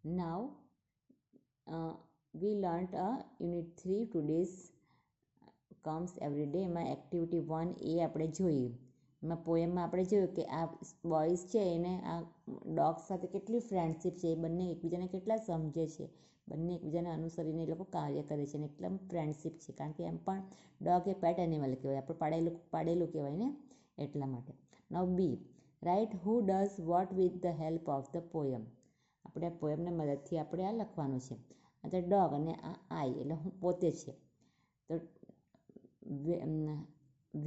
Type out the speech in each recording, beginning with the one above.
Now we learnt unit 3 today's comes every day. એમાં activity 1A આપણે જોઈએ. એમાં પોએમમાં આપણે જોયું કે આ બોયઝ છે એને આ ડોગ સાથે કેટલી ફ્રેન્ડશીપ છે, એ બંને એકબીજાને કેટલા સમજે છે, બંને એકબીજાને અનુસરીને એ લોકો કાર્ય કરે છે અને એકદમ ફ્રેન્ડશીપ છે, કારણ કે એમ પણ ડોગ એ પેટ એનિમલ કહેવાય, આપણે પાડેલું કહેવાય ને, એટલા માટે. Now B, write who does what with the help of the poem. આપણે આ પોયમને મદદથી આપણે આ લખવાનું છે. આ તો ડોગ અને આ આઈ એટલે હું પોતે છે. તો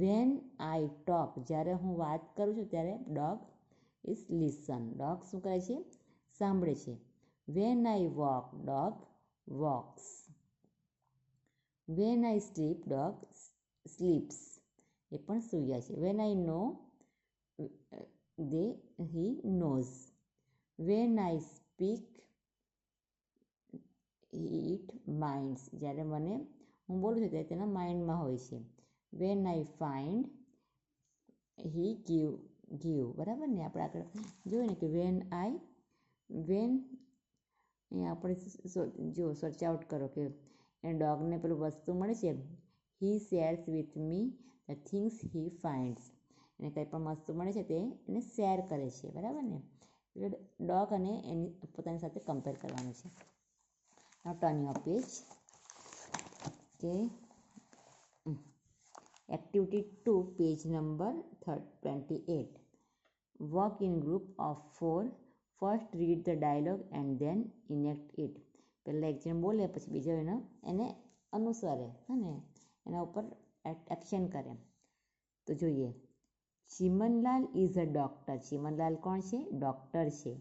વેન આઈ ટોક, જ્યારે હું વાત કરું છું ત્યારે ડોગ ઇઝ લિસન, ડોગ શું કરે છે, સાંભળે છે. When I walk, dog walks. When I sleep, dog sleeps, એ પણ સૂયા છે. When I know, he knows. When I speak, it minds, જ્યારે હું બોલું છું ત્યારે તેના માઇન્ડમાં હોય છે. When I find, he give. બરાબર ને, આપણે આગળ જોયું ને કે વેન અહીંયા આપણે જો સર્ચ આઉટ કરો કે એને ડોગને પેલું વસ્તુ મળે છે, he shares with me the things he finds. એને કંઈ પણ વસ્તુ મળે છે તે એને શેર કરે છે. બરાબર ને, એટલે ડોગ અને એની પોતાની સાથે કમ્પેર કરવાનું છે. Now turn your page. Okay. Activity 2, page number 28. Work in group of 4. First read the dialogue and then enact it. પહેલાં એક જણ બોલે પછી બીજો એને અનુસરે, હે ને, એના ઉપર એક્શન કરે. તો જોઈએ. Chimanlal is a doctor. Chimanlal કોણ છે? ડૉક્ટર છે.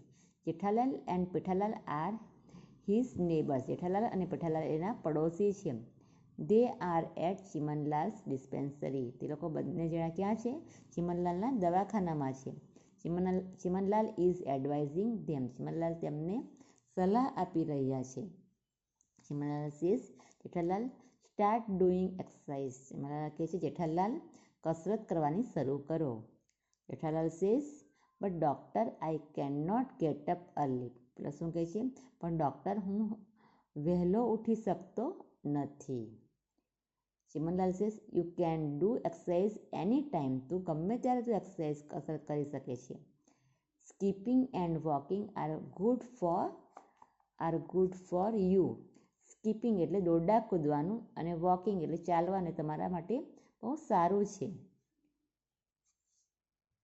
Jethalal and Pethalal are his neighbours. Jethalal અને પેઠાલાલ એના પડોશી છે. They are at Chimanlal's dispensary. તે લોકો બંને જણા ક્યાં છે? ચીમનલાલના દવાખાનામાં છે. Chimanlal is advising them. Chimanlal તેમને સલાહ આપી રહ્યા છે. Chimanlal says Jethalal start doing exercise. Chimanlal કહે છે જેઠાલાલ કસરત કરવાની શરૂ કરો. Jethalal says but doctor I can not get up early. પેલા શું કહે છે? પણ ડૉક્ટર હું વહેલો ઉઠી શકતો નથી. Chimanlal says you can do exercise any time. તું ગમે ત્યારે તું એક્સરસાઇઝ કસરત કરી શકે છે. Skipping and walking are good for you. Skipping એટલે દોરડા કૂદવાનું અને વોકિંગ એટલે ચાલવાનું તમારા માટે બહુ સારું છે.